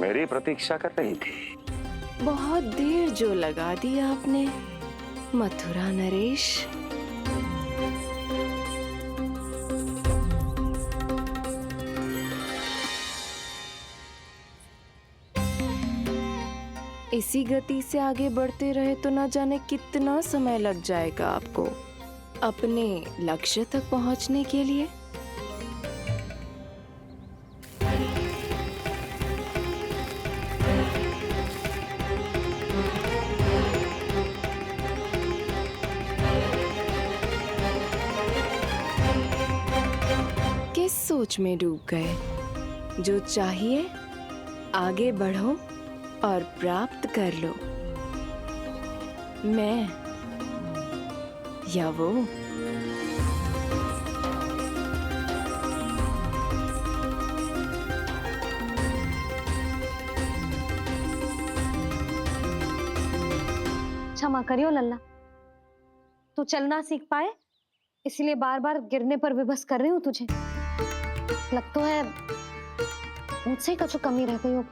मेरी प्रतीक्षा कर रही थी। बहुत देर जो लगा दी आपने मथुरा नरेश। इसी गति से आगे बढ़ते रहे तो न जाने कितना समय लग जाएगा आपको अपने लक्ष्य तक पहुंचने के लिए। किस सोच में डूब गए? जो चाहिए आगे बढ़ो और प्राप्त कर लो। मैं या वो? क्षमा करियो लल्ला, तू चलना सीख पाए इसलिए बार बार गिरने पर विवश कर रही हूँ तुझे। लगता है मुझसे कुछ कमी रह गई हो।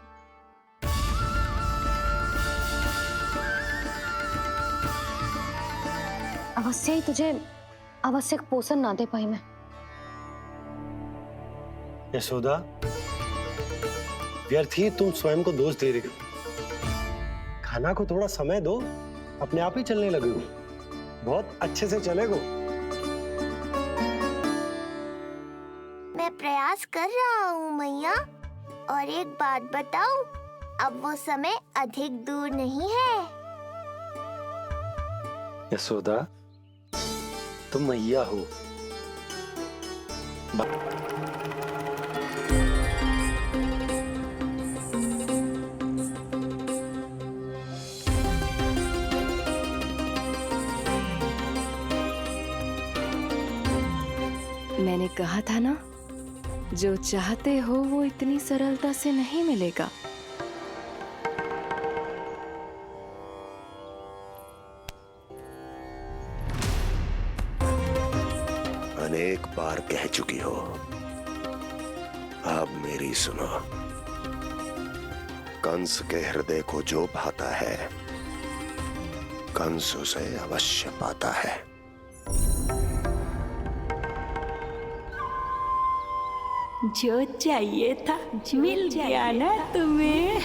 अवश्य ही तुझे आवश्यक पोषण ना दे पाई मैं। यशोदा, व्यर्थ ही तुम स्वयं को दोष दे रही हो। खाना को थोड़ा समय दो, अपने आप ही चलने लगेगो। बहुत अच्छे से चलेगो। मैं प्रयास कर रहा हूँ मैया। और एक बात बताऊं, अब वो समय अधिक दूर नहीं है। यशोदा, तुम मैया हो। मैंने कहा था ना, जो चाहते हो वो इतनी सरलता से नहीं मिलेगा। अनेक बार कह चुकी हो, अब मेरी सुनो। कंस के हृदय को जो भाता है, कंस उसे अवश्य पाता है। जो चाहिए था मिल गया ना तुम्हें।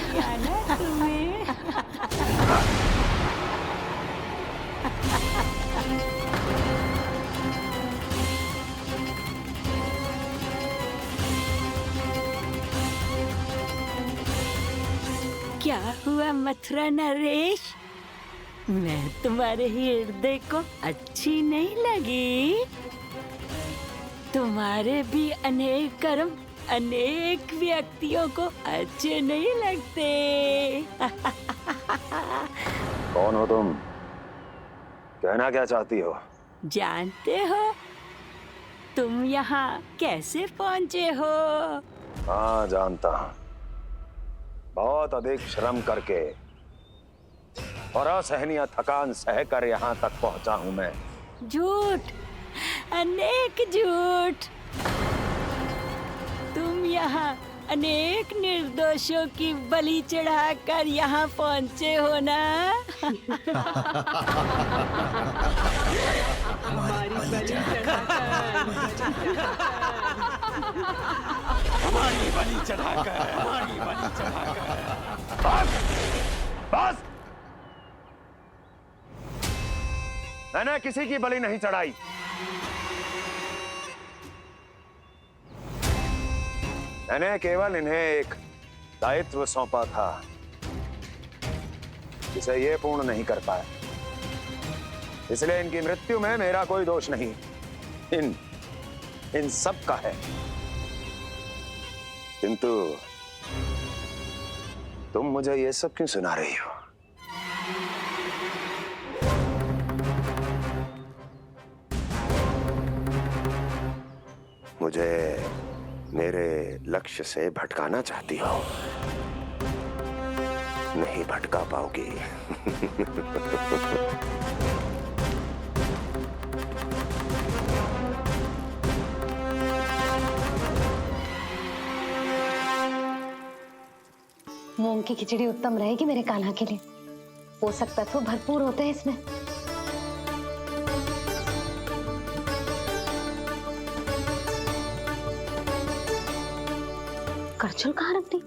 क्या हुआ मथुरा नरेश? मैं तुम्हारे हृदय को अच्छी नहीं लगी? तुम्हारे भी अनेक कर्म अनेक व्यक्तियों को अच्छे नहीं लगते। कौन हो तुम? कहना क्या चाहती हो? जानते हो तुम यहाँ कैसे पहुँचे हो? हाँ, जानता हूँ। बहुत अधिक श्रम करके और असहनीय थकान सहकर यहाँ तक पहुँचा हूँ मैं। झूठ, अनेक झूठ। तुम यहाँ अनेक निर्दोषों की बलि चढ़ाकर यहाँ पहुँचे हो ना? हमारी बलि चढ़ाकर बस! मैंने किसी की बलि नहीं चढ़ाई। मैंने केवल इन्हें एक दायित्व सौंपा था जिसे ये पूर्ण नहीं कर पाए, इसलिए इनकी मृत्यु में मेरा कोई दोष नहीं, इन सब का है। किंतु तुम मुझे ये सब क्यों सुना रही हो? मुझे मेरे लक्ष्य से भटकाना चाहती हो? नहीं भटका पाओगी। मूंग की खिचड़ी उत्तम रहेगी मेरे कान्हा के लिए। पोषक तत्व भरपूर होते हैं इसमें। करछुल कहाँ रख दी?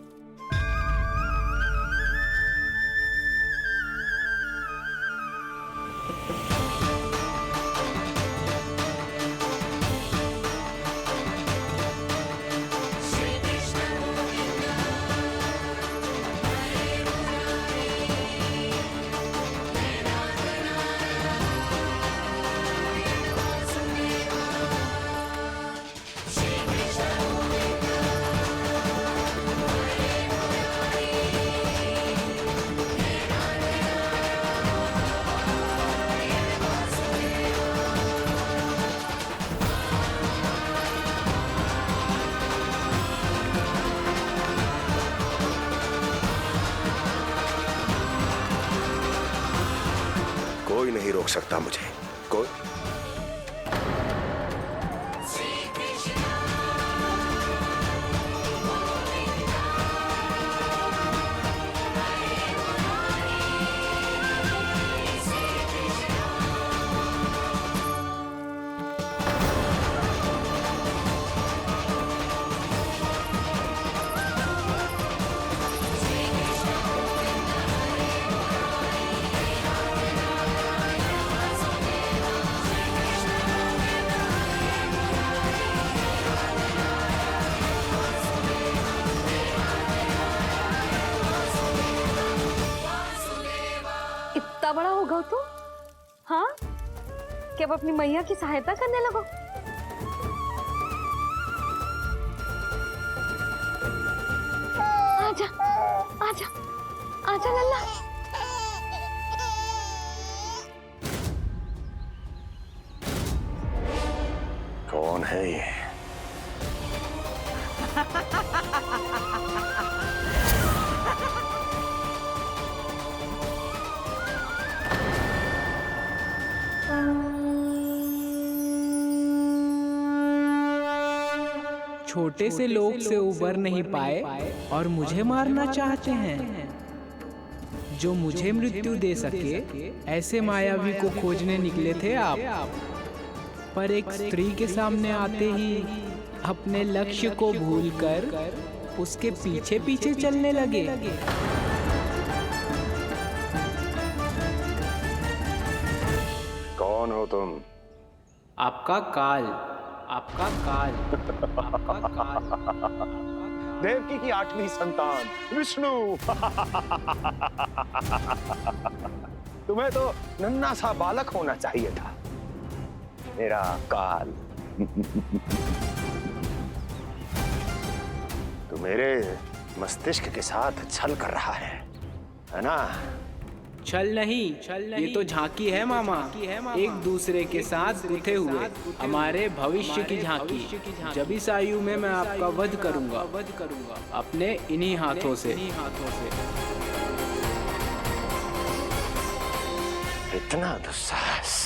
कोई नहीं रोक सकता मुझे, कोई। इतना बड़ा हो गया तू? हाँ, कि अब अपनी मैया की सहायता करने लगो? आजा, आजा, आजा लल्ला। कौन है ये? छोटे से लोग से उबर नहीं पाए और मुझे मारना चाहते हैं। जो मुझे मृत्यु दे सके ऐसे मायावी को खोजने निकले थे आप, पर एक स्त्री के सामने आते ही अपने लक्ष्य को भूलकर उसके पीछे पीछे चलने लगे। कौन हो तुम? आपका काल, आपका काल, आपका काल। देवकी की 8वीं संतान विष्णु। तुम्हें तो नन्हा सा बालक होना चाहिए था, मेरा काल। तू मेरे मस्तिष्क के साथ छल कर रहा है ना? छल नहीं, ये तो झांकी है मामा। एक दूसरे के साथ गुथे हुए हमारे भविष्य की झांकी। जब इस आयु में मैं आपका वध करूंगा अपने इन्हीं हाथों से। इतना दुस्साहस!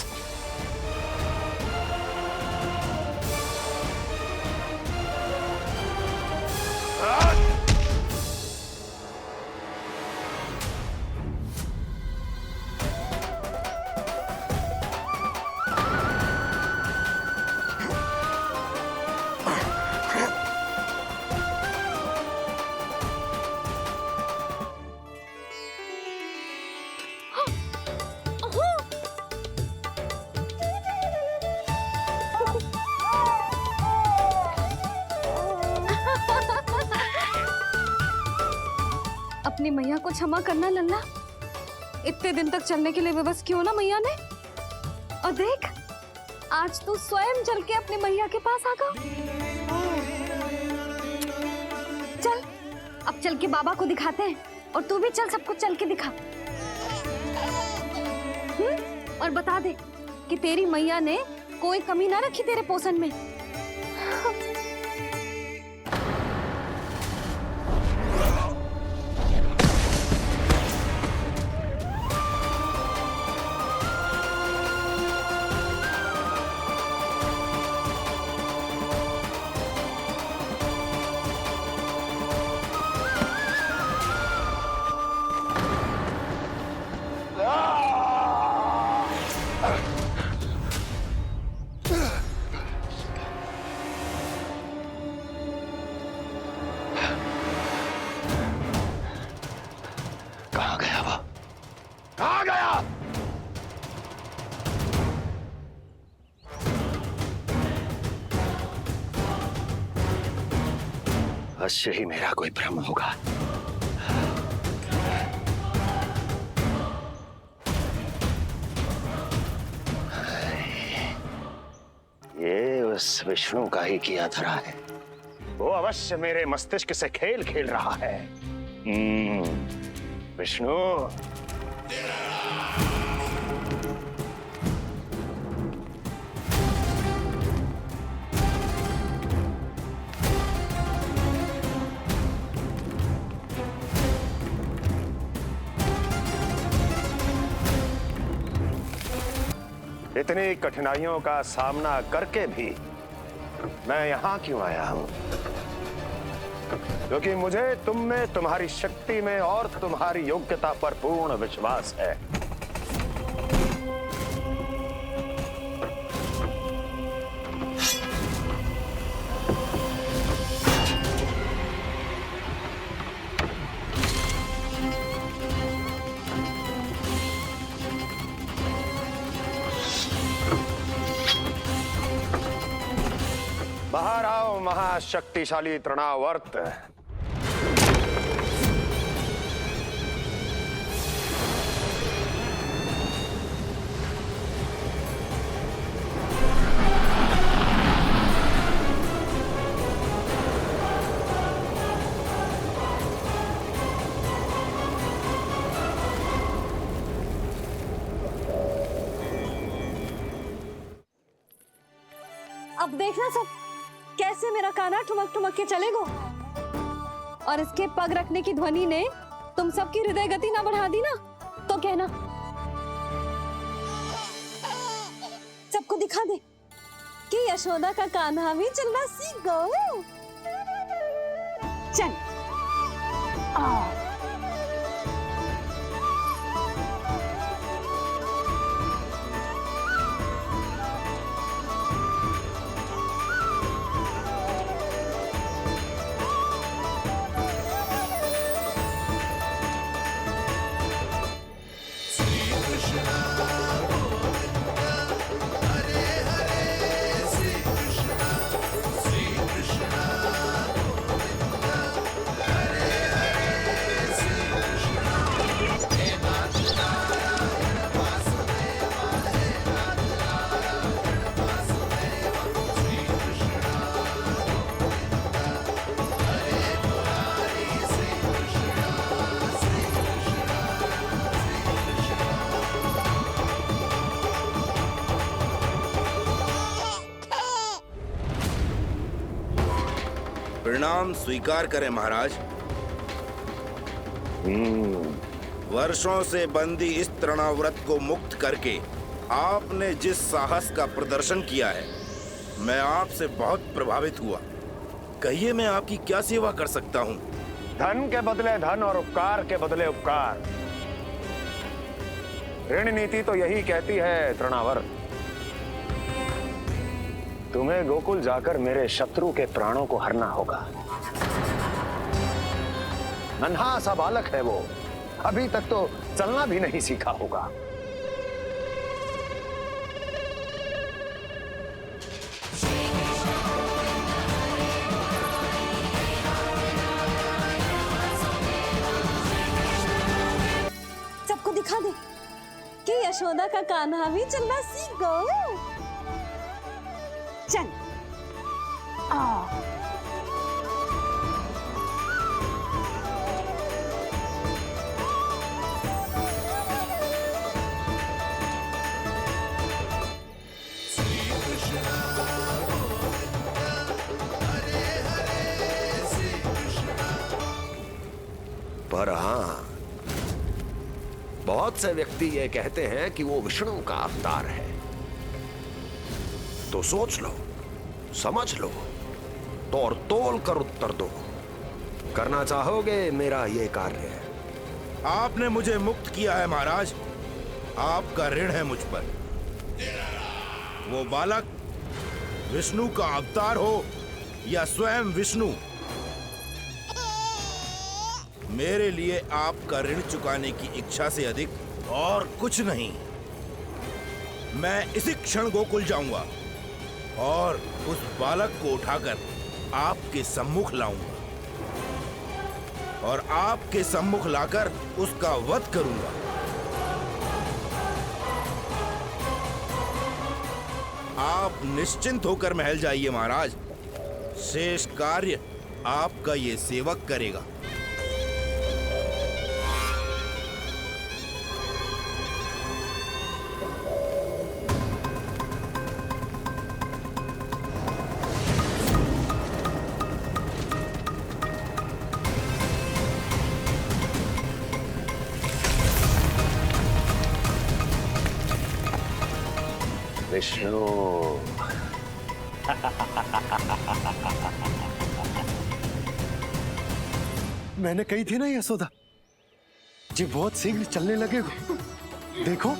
अपनी मैया को क्षमा करना लल्ला। इतने दिन तक चलने के लिए विवश क्यों ना मैया ने। और देख, आज तू स्वयं चल के अपनी मैया के पास आ गया। चल, अब चल के बाबा को दिखाते हैं। और तू भी चल, सबको चल के दिखा। और बता दे कि तेरी मैया ने कोई कमी ना रखी तेरे पोषण में। कहाँ गया? अवश्य ही मेरा कोई भ्रम होगा। ये उस विष्णु का ही किया धरा है। वो अवश्य मेरे मस्तिष्क से खेल खेल रहा है। विष्णु, इतनी कठिनाइयों का सामना करके भी मैं यहां क्यों आया हूं? क्योंकि मुझे तुम में, तुम्हारी शक्ति में और तुम्हारी योग्यता पर पूर्ण विश्वास है। बाहर आओ महाशक्तिशाली तृणावर्त। अब देखना सब कैसे मेरा काना ठुमक ठुमक के चलेगो, और इसके पग रखने की ध्वनि ने तुम सबकी हृदय गति ना बढ़ा दी ना, तो कहना। सबको दिखा दे कि यशोदा का कान्हा भी चलना सीख गो। चल प्रणाम स्वीकार करें महाराज। वर्षों से बंदी इस तृणाव्रत को मुक्त करके आपने जिस साहस का प्रदर्शन किया है, मैं आपसे बहुत प्रभावित हुआ। कहिए मैं आपकी क्या सेवा कर सकता हूँ? धन के बदले धन और उपकार के बदले उपकार, ऋण नीति तो यही कहती है तृणावर्त। तुम्हें गोकुल जाकर मेरे शत्रु के प्राणों को हरना होगा। नन्हा सा बालक है वो, अभी तक तो चलना भी नहीं सीखा होगा। सबको दिखा दे कि यशोदा का कान्हा भी चलना सीख गो। चल पर हाँ, बहुत से व्यक्ति ये कहते हैं कि वो विष्णु का अवतार है। तो सोच लो, समझ लो, तोड़ तोल कर उत्तर दो। करना चाहोगे मेरा ये कार्य? आपने मुझे मुक्त किया है महाराज, आपका ऋण है मुझ पर। वो बालक विष्णु का अवतार हो या स्वयं विष्णु, मेरे लिए आपका ऋण चुकाने की इच्छा से अधिक और कुछ नहीं। मैं इसी क्षण गोकुल जाऊंगा और उस बालक को उठाकर आपके सम्मुख लाऊंगा और आपके सम्मुख लाकर उसका वध करूंगा। आप निश्चिंत होकर महल जाइए महाराज। शेष कार्य आपका ये सेवक करेगा। विष्णु, मैंने कही थी ना यशोदा जी, बहुत शीघ्र चलने लगे हो। देखो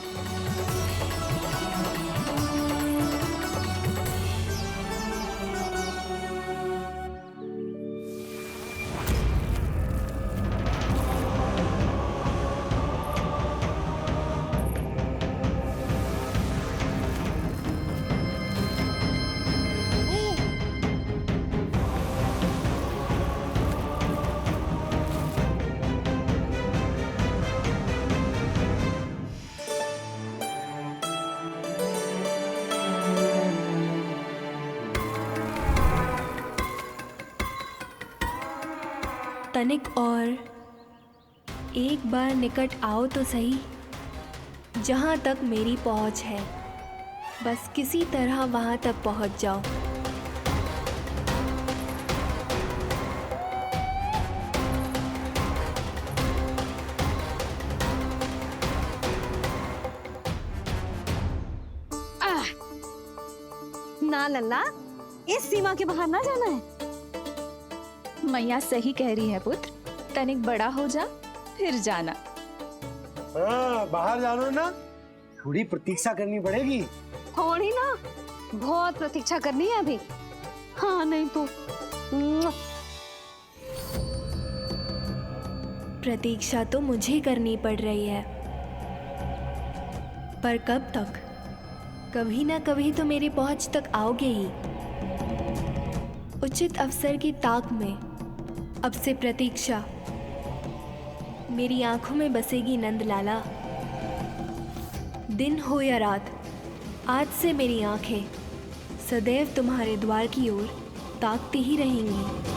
तनिक और एक बार निकट आओ तो सही, जहाँ तक मेरी पहुँच है। बस किसी तरह वहाँ तक पहुँच जाओ। ना लल्ला, इस सीमा के बाहर ना जाना है। मैया सही कह रही है पुत्र, तनिक बड़ा हो जा फिर जाना। हाँ, बाहर जानो ना, थोड़ी प्रतीक्षा करनी पड़ेगी। थोड़ी ना, बहुत प्रतीक्षा करनी है अभी। हाँ नहीं तो प्रतीक्षा तो मुझे करनी पड़ रही है, पर कब तक? कभी ना कभी तो मेरी पहुंच तक आओगे ही। उचित अवसर की ताक में अब से प्रतीक्षा मेरी आंखों में बसेगी नंदलाला। दिन हो या रात, आज से मेरी आंखें सदैव तुम्हारे द्वार की ओर ताकती ही रहेंगी।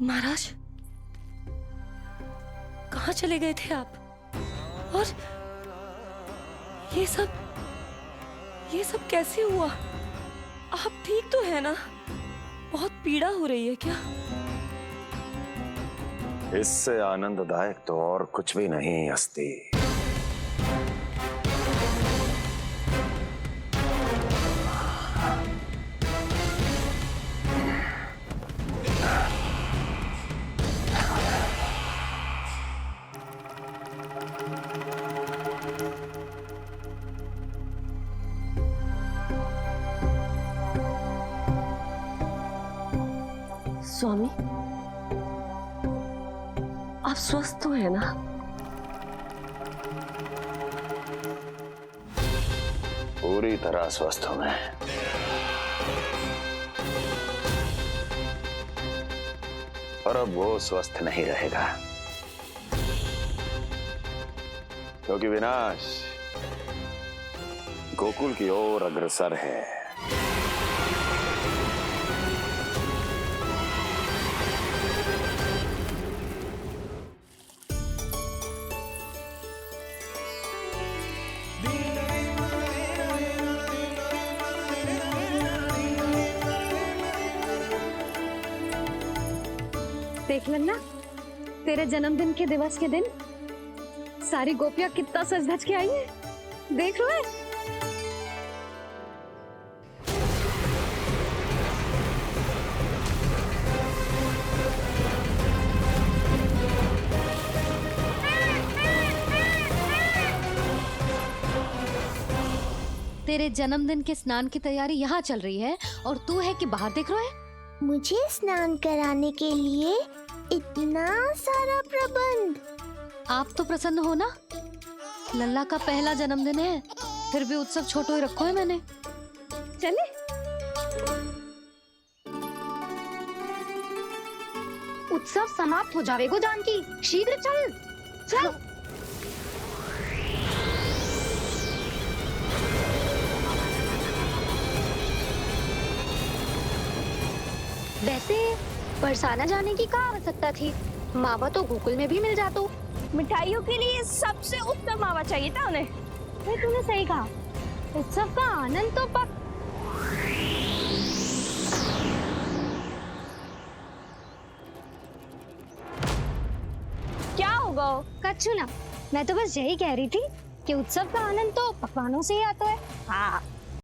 महाराज, कहाँ चले गए थे आप? और ये सब कैसे हुआ? आप ठीक तो है ना? बहुत पीड़ा हो रही है क्या? इससे आनंददायक तो और कुछ भी नहीं अस्ति। स्वामी, आप स्वस्थ तो है ना? पूरी तरह स्वस्थ हूं मैं। और अब वो स्वस्थ नहीं रहेगा, क्योंकि विनाश गोकुल की ओर अग्रसर है। देख लेना, तेरे जन्मदिन के दिवस के दिन सारी गोपियां कितना सज धज के आई है, देख लो। तेरे जन्मदिन के स्नान की तैयारी यहाँ चल रही है और तू है कि बाहर देख रहा है। मुझे स्नान कराने के लिए इतना सारा प्रबंध। आप तो प्रसन्न हो ना, लल्ला का पहला जन्मदिन है, फिर भी उत्सव छोटो ही रखो है मैंने। चले उत्सव समाप्त हो जाएगा जानकी, शीघ्र चल चल। वैसे बरसाना जाने की क्या आवश्यकता थी, मावा तो गोकुल में भी मिल जातो। मिठाइयों के लिए सबसे उत्तम मावा चाहिए था उन्हें। तूने सही कहा, उत्सव का आनंद तो पक। क्या होगा? कच्छू ना, मैं तो बस यही कह रही थी कि उत्सव का आनंद तो पकवानों से ही आता है। हाँ,